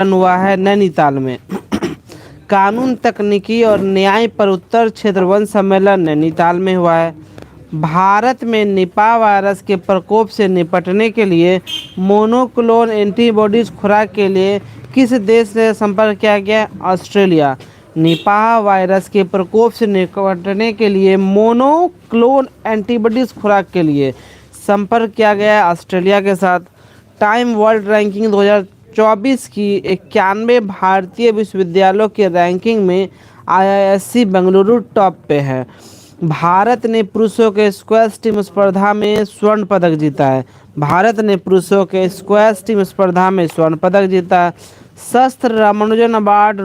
हुआ है नैनीताल में। कानून तकनीकी और न्याय पर उत्तर क्षेत्र वन सम्मेलन नैनीताल में हुआ है। भारत में निपाह वायरस के प्रकोप से निपटने के लिए मोनोक्लोनल एंटीबॉडीज खुराक के लिए किस देश से संपर्क किया गया? ऑस्ट्रेलिया। निपाह वायरस के प्रकोप से निपटने के लिए मोनोक्लोनल एंटीबॉडीज खुराक के लिए संपर्क किया गया है ऑस्ट्रेलिया के साथ। टाइम वर्ल्ड रैंकिंग 2024 की 91 भारतीय विश्वविद्यालयों के रैंकिंग में आईआईएससी बेंगलुरु टॉप पे है। भारत ने पुरुषों के स्क्वैश टीम स्पर्धा में स्वर्ण पदक जीता है। भारत ने पुरुषों के स्क्वैश टीम स्पर्धा में स्वर्ण पदक जीता है। शस्त्र रामानुजन अवार्ड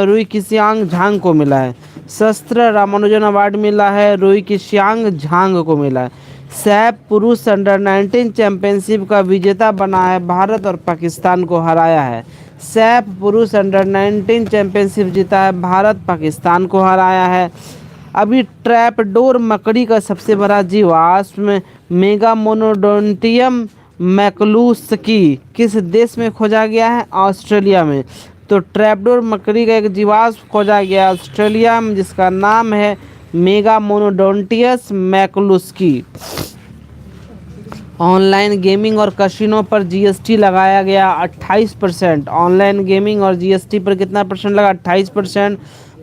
रुई किसियांग झांग को मिला है। शस्त्र रामानुजन अवार्ड मिला है, रुई किसियांग झांग को मिला है। सैफ पुरुष अंडर 19 चैंपियनशिप का विजेता बना है, भारत और पाकिस्तान को हराया है। सैफ पुरुष अंडर 19 चैंपियनशिप जीता है, भारत पाकिस्तान को हराया है। अभी ट्रैपडोर मकड़ी का सबसे बड़ा जीवाश्म मेगामोनोडोंटियम मैकलुस्की किस देश में खोजा गया है? ऑस्ट्रेलिया में। तो ट्रैपडोर मकड़ी का एक जीवाश्म खोजा गया ऑस्ट्रेलिया में, जिसका नाम है मेगामोनोडोंटियस मैकलुस्की। ऑनलाइन गेमिंग और कसिनो पर जीएसटी लगाया गया 28%। ऑनलाइन गेमिंग और जीएसटी पर कितना परसेंट लगा? 28%।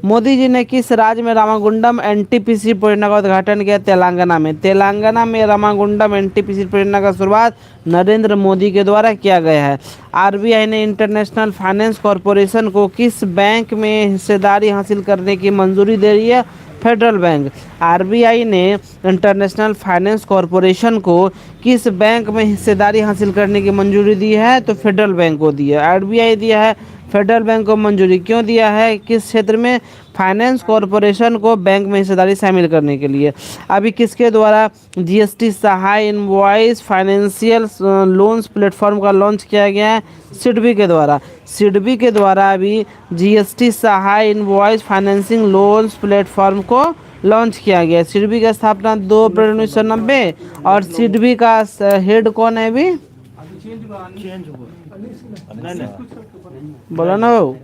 मोदी जी ने किस राज्य में रामागुंडम एनटीपीसी परियोजना का उद्घाटन किया? तेलंगाना में। तेलंगाना में रामागुंडम एनटीपीसी परियोजना का शुरुआत नरेंद्र मोदी के द्वारा किया गया है। आरबीआई ने इंटरनेशनल फाइनेंस कॉरपोरेशन को किस बैंक में हिस्सेदारी हासिल करने की मंजूरी दे रही है? Federal bank. आरबीआई ने इंटरनेशनल फाइनेंस कॉरपोरेशन को किस बैंक में हिस्सेदारी हासिल करने की मंजूरी दी है? तो फेडरल बैंक को दी है। आरबीआई दिया है, फेडरल बैंक को मंजूरी क्यों दिया है? किस क्षेत्र में? फाइनेंस कॉरपोरेशन को बैंक में हिस्सेदारी शामिल करने के लिए। अभी किसके द्वारा GST Sahay invoice financial loans platform का लॉन्च किया गया है? सिडबी के द्वारा। सिडबी के द्वारा अभी GST Sahay invoice financing loans platform को लॉन्च किया गया है। सिडबी की स्थापना 2 अप्रैल 1990 और सिडबी का हेड कौन है अभी? बोला ना वो।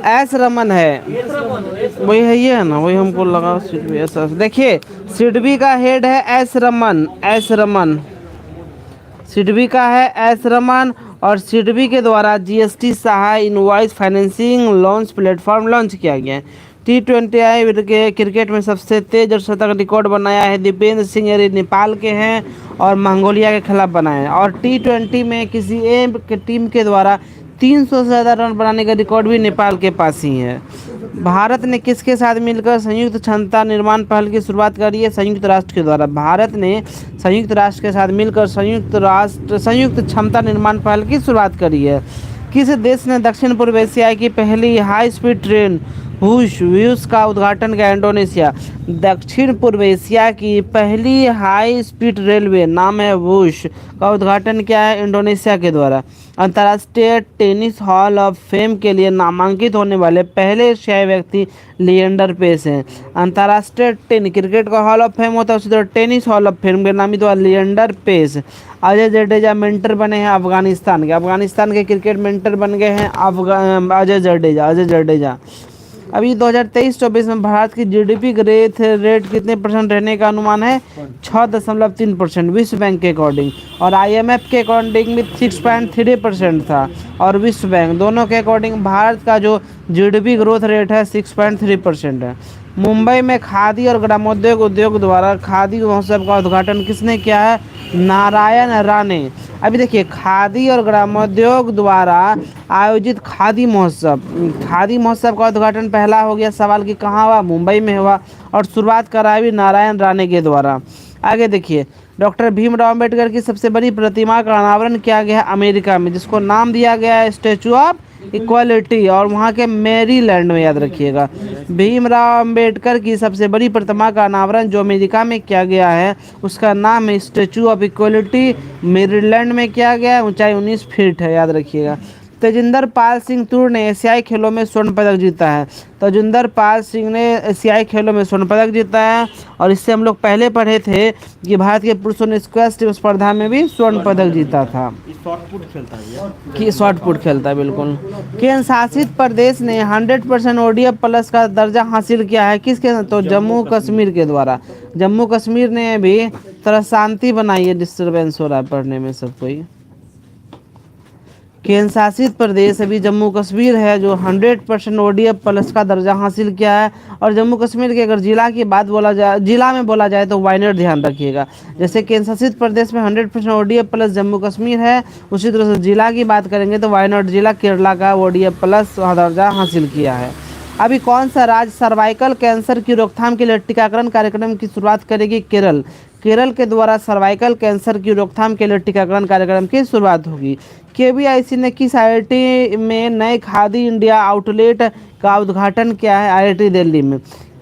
एस रमन है, वही है, ये है ना, वही हमको लगा सिडबी ऐसा। देखिए सिडबी का हेड है एस रमन, एस रमन। सिडबी का है एस रमन और सिडबी के द्वारा GST Sahay invoice financing launch platform launch किया गया है। T20I के क्रिकेट में सबसे तेज और शतक रिकॉर्ड बनाया है दीपेंद्र सिंह, ये नेपाल के हैं और मंगोलिया के खिलाफ बनाए हैं। और T20 में किसी एक टीम के द्वारा 300 से ज़्यादा रन बनाने का रिकॉर्ड भी नेपाल के पास ही है। भारत ने किसके साथ मिलकर संयुक्त क्षमता निर्माण पहल की शुरुआत करी है? संयुक्त राष्ट्र के द्वारा। भारत ने संयुक्त राष्ट्र के साथ मिलकर संयुक्त क्षमता निर्माण पहल की शुरुआत करी है। किस देश ने दक्षिण पूर्व एशिया की पहली हाई स्पीड ट्रेन व्यूज का उद्घाटन किया? इंडोनेशिया। दक्षिण पूर्व एशिया की पहली हाई स्पीड रेलवे नाम है वूश का उद्घाटन किया है इंडोनेशिया के द्वारा। अंतर्राष्ट्रीय टेनिस हॉल ऑफ फेम के लिए नामांकित होने वाले पहले एशियाई व्यक्ति लिएंडर पेस हैं। अंतर्राष्ट्रीय क्रिकेट का हॉल ऑफ फेम होता है, उसी तरह टेनिस हॉल ऑफ फेम के नामित हुआ लिएंडर पेस। अजय जडेजा मेंटर बने हैं अफगानिस्तान के। अफगानिस्तान के क्रिकेट मेंटर बन गए हैं अजय जडेजा। अभी 2023-24 में भारत की जीडीपी ग्रोथ रेट कितने परसेंट रहने का अनुमान है? 6.3% विश्व बैंक के अकॉर्डिंग, और आईएमएफ के अकॉर्डिंग भी 6.3% था, और विश्व बैंक दोनों के अकॉर्डिंग भारत का जो जीडीपी ग्रोथ रेट है 6.3% है। मुंबई में खादी और ग्रामोद्योग उद्योग द्वारा खादी महोत्सव का उद्घाटन किसने किया है? नारायण राणे। अभी देखिए खादी और ग्रामोद्योग द्वारा आयोजित खादी महोत्सव का उद्घाटन पहला हो गया। सवाल कि कहाँ हुआ? मुंबई में हुआ, और शुरुआत कराई भी नारायण राणे के द्वारा। आगे देखिए डॉक्टर भीमराव अंबेडकर की सबसे बड़ी प्रतिमा का अनावरण किया गया अमेरिका में, जिसको नाम दिया गया है स्टैचू ऑफ इक्वालिटी, और वहाँ के मैरीलैंड में, याद रखिएगा। भीमराव अंबेडकर की सबसे बड़ी प्रतिमा का अनावरण जो अमेरिका में किया गया है उसका नाम है स्टैचू ऑफ इक्वालिटी, मैरीलैंड में किया गया है। ऊंचाई 19 फीट है, याद रखिएगा। तेजिंदर पाल सिंह तूर ने एशियाई खेलों में स्वर्ण पदक जीता है। तेजिंदर पाल सिंह ने एशियाई खेलों में स्वर्ण पदक जीता है। और इससे हम लोग पहले पढ़े थे कि भारत के पुरुषों ने स्क्वैश टीम स्पर्धा में भी स्वर्ण पदक जीता था। कि शॉर्ट पुट खेलता है बिल्कुल। केंद्र शासित प्रदेश ने 100% ODF प्लस का दर्जा हासिल किया है किसके? तो जम्मू कश्मीर के द्वारा। जम्मू कश्मीर ने भी थोड़ा शांति बनाई है, डिस्टर्बेंस हो रहा है पढ़ने में सब कोई। केंद्र शासित प्रदेश अभी जम्मू कश्मीर है जो 100% ODF प्लस का दर्जा हासिल किया है। और जम्मू कश्मीर के अगर जिला की बात बोला जाए, जिला में बोला जाए तो वायनाड ध्यान रखिएगा। जैसे केंद्र शासित प्रदेश में 100% ODF प्लस जम्मू कश्मीर है, उसी तरह से जिला की बात करेंगे तो वायनाड जिला केरला का ODF प्लस दर्जा हासिल किया है। अभी कौन सा राज्य सर्वाइकल कैंसर की रोकथाम के लिए टीकाकरण कार्यक्रम की शुरुआत करेगी? केरल। केरल के द्वारा सर्वाइकल कैंसर की रोकथाम के लिए टीकाकरण कार्यक्रम की शुरुआत होगी। KVIC ने किस IIT में नए खादी इंडिया आउटलेट का उद्घाटन किया है? IIT दिल्ली में।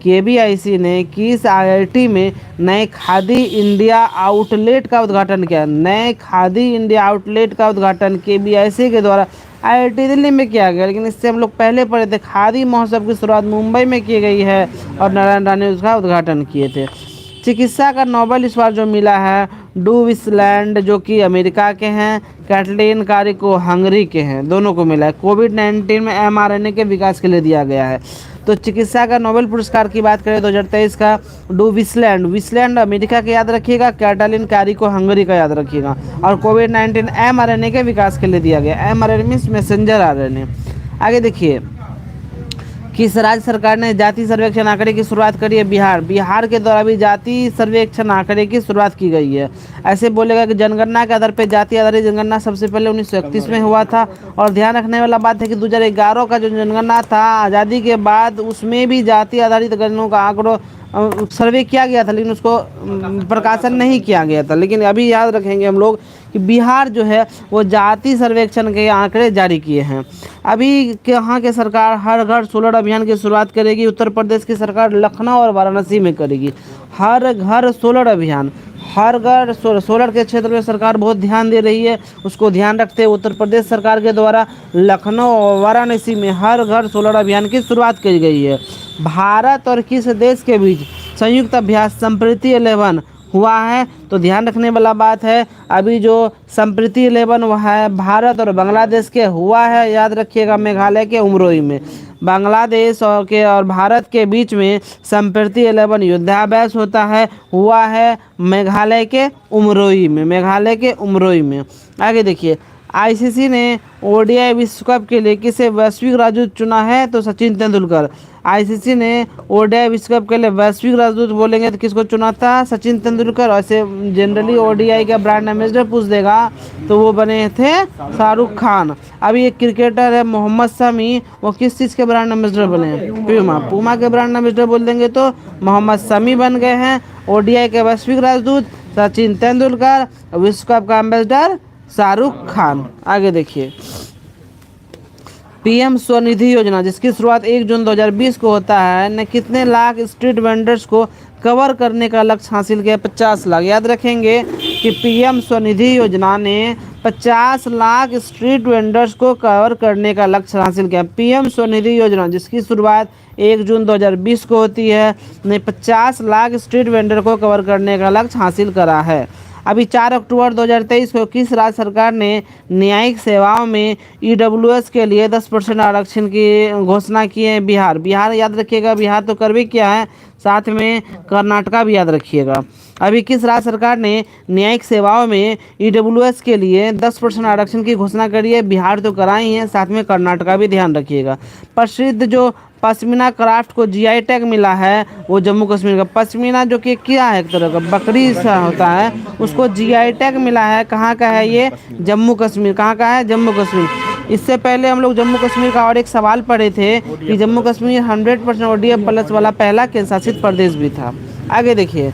KVIC ने किस IIT में नए खादी इंडिया आउटलेट का उद्घाटन किया? नए खादी इंडिया आउटलेट का उद्घाटन KVIC के द्वारा IIT दिल्ली में किया गया। लेकिन इससे हम लोग पहले पढ़े थे खादी महोत्सव की शुरुआत मुंबई में की गई है और नारायण राणे उसका उद्घाटन किए थे। चिकित्सा का नोबेल इस बार जो मिला है डू विसलैंड जो कि अमेरिका के हैं, कैटलीन कारिको हंगरी के हैं, दोनों को मिला है। कोविड-19 में mRNA के विकास के लिए दिया गया है। तो चिकित्सा का नोबेल पुरस्कार की बात करें 2023 का डू विसलैंड, विसलैंड अमेरिका का याद रखिएगा, कैटलीन कारिको हंगरी का याद रखिएगा। और कोविड-19 mRNA के विकास के लिए दिया गया। mRNA means messenger RNA। आगे देखिए, किस राज्य सरकार ने जाति सर्वेक्षण आंकड़े की शुरुआत करी है? बिहार। बिहार के द्वारा भी जाति सर्वेक्षण आंकड़े की शुरुआत की गई है। ऐसे बोलेगा कि जनगणना के आधार पर जाति आधारित जनगणना सबसे पहले 1931 में हुआ था। और ध्यान रखने वाला बात है कि 2011 का जो जनगणना था आज़ादी के बाद, उसमें भी जाति आधारित गणनाओं का आंकड़ों सर्वे किया गया था, लेकिन उसको प्रकाशन नहीं किया गया था। लेकिन अभी याद रखेंगे हम लोग कि बिहार जो है वो जाति सर्वेक्षण के आंकड़े जारी किए हैं। अभी यहाँ के सरकार हर घर सोलर अभियान की शुरुआत करेगी। उत्तर प्रदेश की सरकार लखनऊ और वाराणसी में करेगी हर घर सोलर अभियान। हर घर सोलर के क्षेत्र में सरकार बहुत ध्यान दे रही है, उसको ध्यान रखते हुए उत्तर प्रदेश सरकार के द्वारा लखनऊ और वाराणसी में हर घर सोलर अभियान की शुरुआत की गई है। भारत और किस देश के बीच संयुक्त अभ्यास संप्रीति 11 हुआ है? तो ध्यान रखने वाला बात है, अभी जो संप्रीति 11 हुआ है भारत और बांग्लादेश के हुआ है, याद रखिएगा, मेघालय के उमरोई में। बांग्लादेश और भारत के बीच में संप्रीति 11 युद्धाभ्यास होता है, हुआ है मेघालय के उमरोई में। मेघालय के उमरोई में। आगे देखिए, ICC ने ODI विश्व कप के लिए किसे वैश्विक राजदूत चुना है? तो सचिन तेंदुलकर। ICC ने ODI विश्व कप के लिए वैश्विक राजदूत बोलेंगे तो किसको चुना था? सचिन तेंदुलकर। ऐसे जनरली ODI का ब्रांड एम्बेसडर पूछ देगा तो वो बने थे शाहरुख खान। अभी एक क्रिकेटर है मोहम्मद शमी, वो किस चीज़ के ब्रांड एम्बेसडर बने हैं? पूमा के ब्रांड एम्बेसडर बोल देंगे तो मोहम्मद शमी बन गए हैं। ODI के वैश्विक राजदूत सचिन तेंदुलकर, विश्व कप का एम्बेसडर शाहरुख खान। आगे देखिए, PM स्वनिधि योजना जिसकी शुरुआत 1 जून 2020 को होता है ने कितने लाख स्ट्रीट वेंडर्स को कवर करने का लक्ष्य हासिल किया? 50 लाख। याद रखेंगे कि PM स्वनिधि योजना ने 50 लाख स्ट्रीट वेंडर्स को कवर करने का लक्ष्य हासिल किया। PM स्वनिधि योजना जिसकी शुरुआत 1 जून 2020 को होती है ने 50 लाख स्ट्रीट वेंडर को कवर करने का लक्ष्य हासिल करा है। अभी 4 अक्टूबर 2023 को किस राज्य सरकार ने न्यायिक सेवाओं में EWS के लिए 10% आरक्षण की घोषणा की है? बिहार। बिहार याद रखिएगा, बिहार तो कर भी किया है, साथ में कर्नाटका भी याद रखिएगा। अभी किस राज्य सरकार ने न्यायिक सेवाओं में EWS के लिए 10% आरक्षण की घोषणा करी है? बिहार तो कराई है, साथ में कर्नाटका भी ध्यान रखिएगा। प्रसिद्ध जो पश्मीना क्राफ्ट को GI टैग मिला है वो जम्मू कश्मीर का। पश्मीना जो कि क्या है, एक तरह का बकरी सा होता है, उसको GI टैग मिला है। कहाँ का है ये? जम्मू कश्मीर। कहाँ का है? जम्मू कश्मीर। इससे पहले हम लोग जम्मू कश्मीर का और एक सवाल पढ़े थे कि जम्मू कश्मीर 100% ODF प्लस वाला पहला केंद्र शासित प्रदेश भी था। आगे देखिए,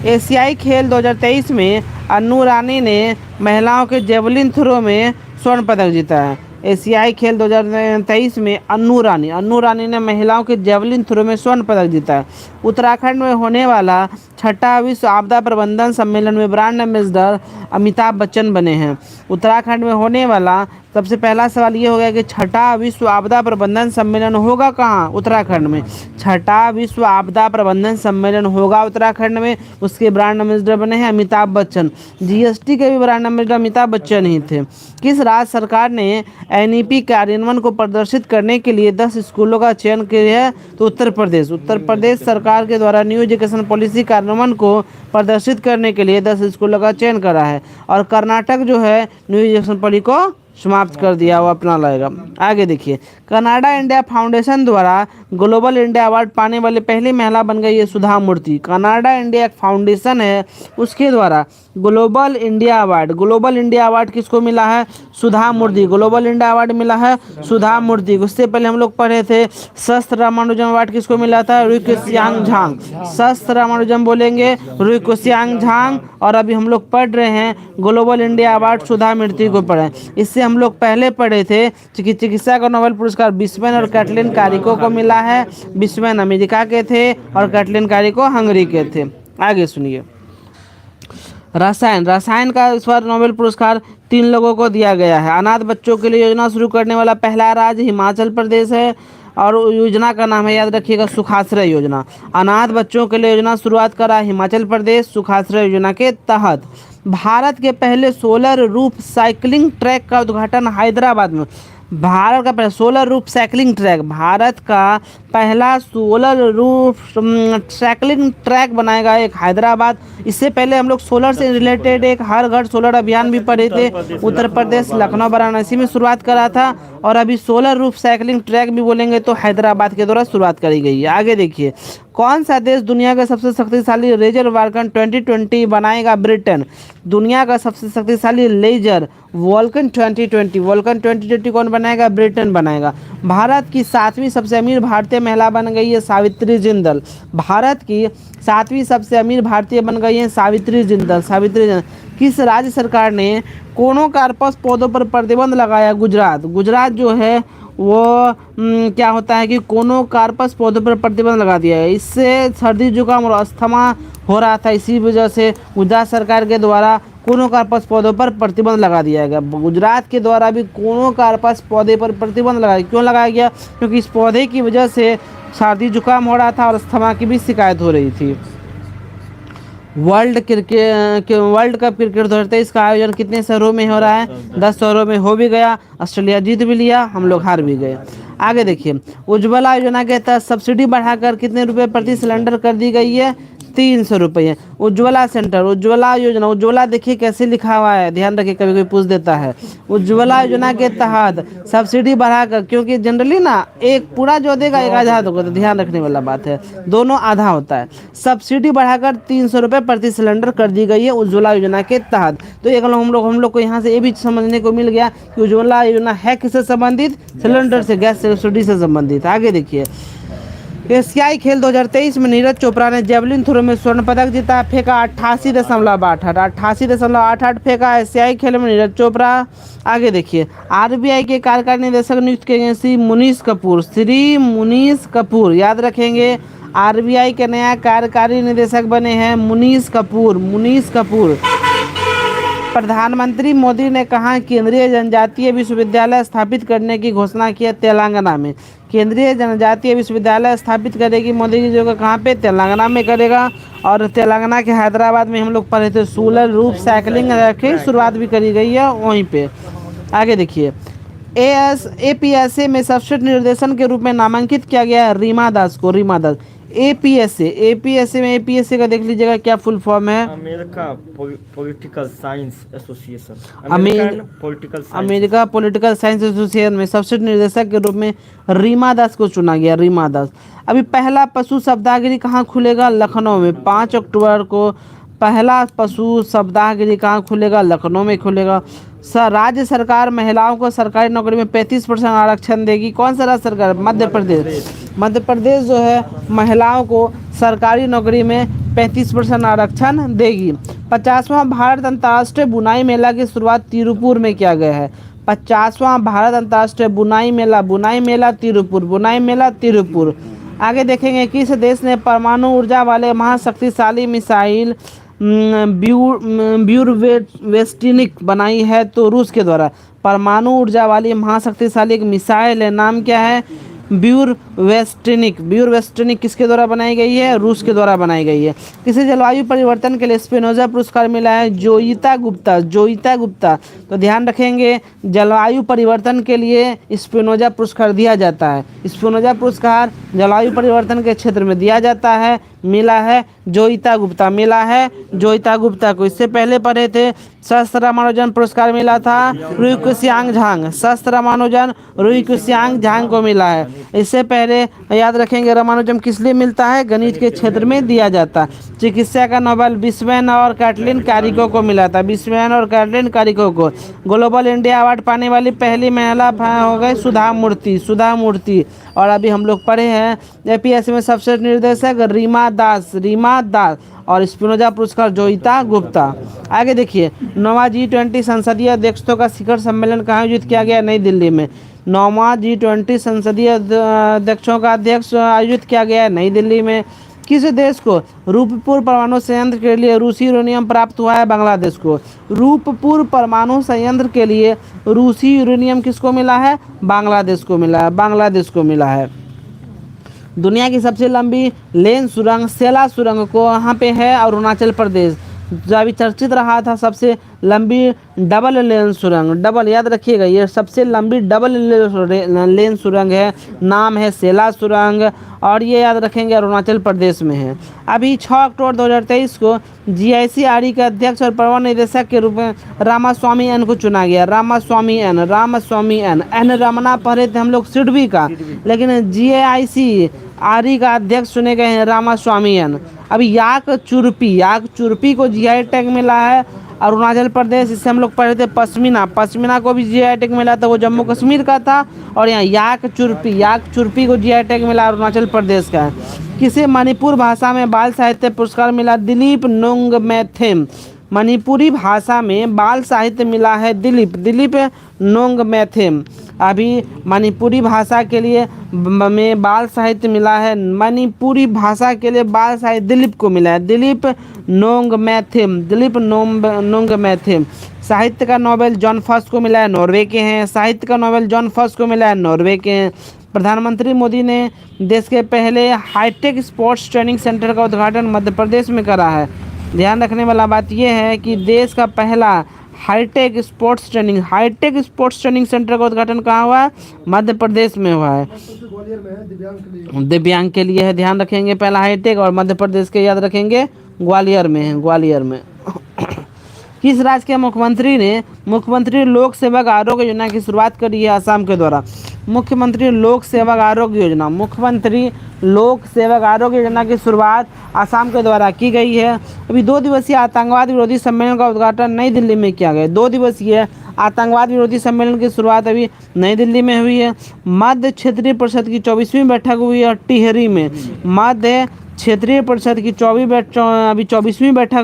एशियाई खेल 2023 में अन्नू रानी ने महिलाओं के जेवलिन थ्रो में स्वर्ण पदक जीता है। एशियाई खेल 2023 में अन्नू रानी ने महिलाओं के जेवलिन थ्रो में स्वर्ण पदक जीता है। उत्तराखंड में होने वाला छठा विश्व आपदा प्रबंधन सम्मेलन में ब्रांड एम्बेसडर अमिताभ बच्चन बने हैं। उत्तराखंड में होने वाला सबसे पहला सवाल ये हो गया कि छठा विश्व आपदा प्रबंधन सम्मेलन होगा कहाँ? उत्तराखंड में। छठा विश्व आपदा प्रबंधन सम्मेलन होगा उत्तराखंड में। उसके ब्रांड एम्बेसडर बने हैं अमिताभ बच्चन। जीएसटी के भी ब्रांड एम्बेसडर अमिताभ बच्चन ही थे। किस राज्य सरकार ने एनईपी कार्यान्वयन को प्रदर्शित करने के लिए 10 स्कूलों का चयन किया है? तो उत्तर प्रदेश। उत्तर प्रदेश सरकार के द्वारा न्यू एजुकेशन पॉलिसी कार्यान्वयन को प्रदर्शित करने के लिए 10 स्कूलों का चयन करा है। और कर्नाटक जो है न्यू एजुकेशन पॉलिसी को समाप्त कर दिया, वो अपना लाएगा। आगे देखिए, कनाडा इंडिया फाउंडेशन द्वारा ग्लोबल इंडिया अवार्ड पाने वाली पहली महिला बन गई है सुधा मूर्ति। कनाडा इंडिया एक फाउंडेशन है, उसके द्वारा ग्लोबल इंडिया अवार्ड किसको मिला है? सुधा मूर्ति। ग्लोबल इंडिया अवार्ड मिला है सुधा मूर्ति। उससे पहले हम लोग पढ़े थे शस्त्र रामानुजम अवार्ड किसको मिला था? रुईकुसियांग झांग। शस्त्र रामानुजम बोलेंगे रुईकुसियांग झांग। और अभी हम लोग पढ़ रहे हैं ग्लोबल इंडिया अवार्ड सुधा मूर्ति को पढ़े। इससे हम लोग पहले पढ़े थे चिकित्सा का नोबेल पुरस्कार बिस्मैन और कैटलिन कारिको को मिला है। बिस्मैन अमेरिका के थे और कैटलिन कारिको हंगरी के थे। आगे सुनिए, रसायन का इस बार नोबेल पुरस्कार 3 लोगों को दिया गया है। अनाथ बच्चों के लिए योजना शुरू करने वाला पहला राज्य हिमाचल प्रदेश है और योजना का नाम है, याद रखिएगा, सुखाश्रय योजना। अनाथ बच्चों के लिए योजना शुरुआत करा हिमाचल प्रदेश सुखाश्रय योजना के तहत। भारत के पहले सोलर रूफ साइकिलिंग ट्रैक का उद्घाटन हैदराबाद में। भारत का पहला solar roof cycling track, Bharat का पहला सोलर रूफ साइकिलिंग ट्रैक बनाएगा एक हैदराबाद। इससे पहले हम लोग सोलर से रिलेटेड एक हर घर सोलर अभियान भी पढ़े थे। उत्तर प्रदेश लखनऊ वाराणसी में शुरुआत करा था। और अभी सोलर रूफ साइकिलिंग ट्रैक भी बोलेंगे तो हैदराबाद के द्वारा शुरुआत करी गई है। आगे देखिए, कौन सा देश दुनिया का सबसे शक्तिशाली लेजर वॉल्कन 2020 बनाएगा? ब्रिटेन। दुनिया का सबसे शक्तिशाली लेजर वॉल्कन 2020 कौन बनाएगा? ब्रिटेन बनाएगा। भारत की 7वीं सबसे अमीर भारतीय महिला बन गई है सावित्री जिंदल। भारत की 7वीं सबसे अमीर भारतीय बन गई है सावित्री जिंदल। किस राज्य सरकार ने कोनोकार्पस पौधों पर प्रतिबंध लगाया? गुजरात जो है वो क्या होता है कि कोनोकार्पस पौधों पर प्रतिबंध लगा दिया है। इससे सर्दी जुकाम और अस्थमा हो रहा था, इसी वजह से गुजरात सरकार के द्वारा कोनोकार्पस पौधों पर प्रतिबंध लगा दिया गया। गुजरात के द्वारा भी कोनोकार्पस पौधे पर प्रतिबंध लगाया। क्यों लगाया गया? क्योंकि इस पौधे की वजह से सर्दी जुकाम हो रहा था और अस्थमा की भी शिकायत हो रही थी। वर्ल्ड कप क्रिकेट 2023 का आयोजन कितने शहरों में हो रहा है? 10 शहरों में हो भी गया। ऑस्ट्रेलिया जीत भी लिया, हम लोग हार भी गए। आगे देखिए, उज्ज्वला योजना के तहत सब्सिडी बढ़ाकर कितने रुपए प्रति सिलेंडर कर दी गई है? 300 रुपये। उज्ज्वला सेंटर, उज्ज्वला योजना, उज्ज्वला देखिए कैसे लिखा हुआ है, ध्यान रखिए, कभी कोई पूछ देता है। उज्ज्वला योजना के तहत सब्सिडी बढ़ाकर, क्योंकि जनरली ना एक पूरा जो देगा एक आधा होगा, तो ध्यान रखने वाला बात है, दोनों आधा होता है। सब्सिडी बढ़ाकर 300 रुपये प्रति सिलेंडर कर दी गई है उज्ज्वला योजना के तहत। तो एक हम लोग को यहाँ से ये भी समझने को मिल गया कि उज्ज्वला योजना है किससे संबंधित? सिलेंडर से, गैस सब्सिडी से संबंधित। आगे देखिए, एशियाई खेल 2023 में नीरज चोपड़ा ने जेवलिन थ्रो में स्वर्ण पदक जीता, फेंका 88.88 फेंका एशियाई खेल में नीरज चोपड़ा। आगे देखिए, आरबीआई के कार्यकारी निदेशक नियुक्त किए गए श्री मुनीष कपूर, याद रखेंगे, आरबीआई के नया कार्यकारी निदेशक बने हैं मुनीष कपूर। प्रधानमंत्री मोदी ने कहा केंद्रीय जनजातीय विश्वविद्यालय स्थापित करने की घोषणा की है तेलंगाना में। केंद्रीय जनजातीय विश्वविद्यालय स्थापित करेगी मोदी की जगह कहाँ पे? तेलंगाना में करेगा। और तेलंगाना के हैदराबाद में हम लोग पढ़े थे सोलर रूफ साइकिलिंग की शुरुआत भी करी गई है वहीं पे। आगे देखिए, एपीएसए में सर्वश्रेष्ठ निर्देशन के रूप में नामांकित किया गया है रीमा दास को। एपीएसए में एपीएसए का देख लीजिएगा क्या फुल फॉर्म है? अमेरिका पॉलिटिकल साइंस एसोसिएशन में सर्वश्रेष्ठ निर्देशक के रूप में रीमा दास को चुना गया। रीमा दास। अभी पहला पशु सप्ताहगिरी कहाँ खुलेगा? लखनऊ में 5 अक्टूबर को पहला पशु सप्ताहगिरी कहाँ खुलेगा? लखनऊ में खुलेगा। राज्य सरकार महिलाओं को सरकारी नौकरी में 35% आरक्षण देगी। कौन सा राज्य सरकार? मध्य प्रदेश जो है महिलाओं को सरकारी नौकरी में 35% आरक्षण देगी। 50वां भारत अंतर्राष्ट्रीय बुनाई मेला की शुरुआत तिरुपुर में किया गया है। 50वां भारत अंतर्राष्ट्रीय बुनाई मेला तिरुपुर। आगे देखेंगे किस देश ने परमाणु ऊर्जा वाले महाशक्तिशाली मिसाइल ब्यूरवेस्टिनिक बनाई है, तो रूस के द्वारा। परमाणु ऊर्जा वाली महाशक्तिशाली एक मिसाइल है, नाम क्या है? ब्यूरवेस्टिनिक। ब्यूरवेस्टिनिक किसके द्वारा बनाई गई है? रूस के द्वारा बनाई गई है। किसी जलवायु परिवर्तन के लिए स्पिनोजा पुरस्कार मिला है? जोइता गुप्ता। जोइता गुप्ता। तो ध्यान रखेंगे जलवायु परिवर्तन के लिए स्पिनोजा पुरस्कार दिया जाता है। स्पिनोजा पुरस्कार जलवायु परिवर्तन के क्षेत्र में दिया जाता है, मिला है जोइता गुप्ता, मिला है जोइता गुप्ता को। इससे पहले पढ़े थे सहस्त्र रामानुजन पुरस्कार मिला था रुई कुशियांग झांग। सहस्त्र रामानुजन रुई कुशियांग झांग को मिला है। इससे पहले याद रखेंगे रामानुजन किस लिए मिलता है? गणित के क्षेत्र में दिया जाता है। चिकित्सा का नोबेल बिस्वेन और कैटलिन कारिको को मिला था, बिस्वेन और कैटलिन कारिको को। ग्लोबल इंडिया अवार्ड पाने वाली पहली महिला हो गई सुधा मूर्ति, सुधा मूर्ति। और अभी हम लोग पढ़े हैं एपीएससी में सबसे निर्देशक रीमा दास, रीमा दास। और स्पिनोजा पुरस्कार जोइता गुप्ता। आगे देखिए 9वां G20 संसदीय अध्यक्षों का शिखर सम्मेलन कहाँ आयोजित किया गया? नई दिल्ली में। 9वां G20 संसदीय अध्यक्षों का अध्यक्ष आयोजित किया गया है नई दिल्ली में। किस देश को रूपपुर परमाणु संयंत्र के लिए रूसी यूरेनियम प्राप्त हुआ है? बांग्लादेश को। रूपपुर परमाणु संयंत्र के लिए रूसी यूरेनियम किसको मिला है? बांग्लादेश को मिला है, बांग्लादेश को मिला है। दुनिया की सबसे लंबी लेन सुरंग सेला सुरंग को यहाँ पे है अरुणाचल प्रदेश। जो अभी चर्चित रहा था सबसे लंबी डबल लेन सुरंग, डबल याद रखिएगा, ये सबसे लंबी डबल लेन सुरंग है, नाम है सेला सुरंग। और ये याद रखेंगे अरुणाचल प्रदेश में है। अभी 6 अक्टूबर 2023 को GICRE के अध्यक्ष और प्रबंध निदेशक के रूप में रामास्वामी एन को चुना गया। Ramaswamy N, Ramaswamy N, N Ramana पढ़े थे हम लोग सिडबी का, लेकिन GICRE का अध्यक्ष चुने गए हैं रामास्वामी एन। अभी याक चुरपी, याक चुरपी को GI टैग मिला है अरुणाचल प्रदेश। इससे हम लोग पढ़े थे पश्मीना, पश्मीना को भी GI टैग मिला था, वो जम्मू कश्मीर का था। और यहाँ याक चुरपी, याक चुरपी को GI टैग मिला अरुणाचल प्रदेश का है। किसे मणिपुर भाषा में बाल साहित्य पुरस्कार मिला? दिलीप नोंगमेथेम। मणिपुरी भाषा में बाल साहित्य मिला है दिलीप नोंगमेथेम। अभी मणिपुरी भाषा के लिए में बाल साहित्य मिला है, मणिपुरी भाषा के लिए बाल साहित्य दिलीप को मिला है, दिलीप नोंगमेथेम, दिलीप नोंगमेथेम। साहित्य का नोबेल जॉन फर्स्ट को मिला है, नॉर्वे के हैं। साहित्य का नोबेल जॉन फर्स्ट को मिला है, नॉर्वे के हैं। प्रधानमंत्री मोदी ने देश के पहले हाईटेक स्पोर्ट्स ट्रेनिंग सेंटर का उद्घाटन मध्य प्रदेश में करा है। ध्यान रखने वाला बात यह है कि देश का पहला हाईटेक स्पोर्ट्स ट्रेनिंग सेंटर का उद्घाटन कहाँ हुआ है? मध्य प्रदेश में हुआ है, दिव्यांग के लिए है। ध्यान रखेंगे पहला हाईटेक, और मध्य प्रदेश के याद रखेंगे ग्वालियर में है, ग्वालियर में। किस राज्य के मुख्यमंत्री ने मुख्यमंत्री लोक सेवक आरोग्य योजना की शुरुआत करी है? असम के द्वारा। मुख्यमंत्री लोक सेवक आरोग्य योजना, मुख्यमंत्री लोक सेवक आरोग्य योजना की शुरुआत असम के द्वारा की गई है। अभी 2 दिवसीय आतंकवाद विरोधी सम्मेलन का उद्घाटन नई दिल्ली में किया गया। 2 दिवसीय आतंकवाद विरोधी सम्मेलन की शुरुआत अभी नई दिल्ली में हुई है। मध्य क्षेत्रीय परिषद की 24वीं बैठक हुई है टिहरी में। मध्य क्षेत्रीय परिषद की 24वीं बैठक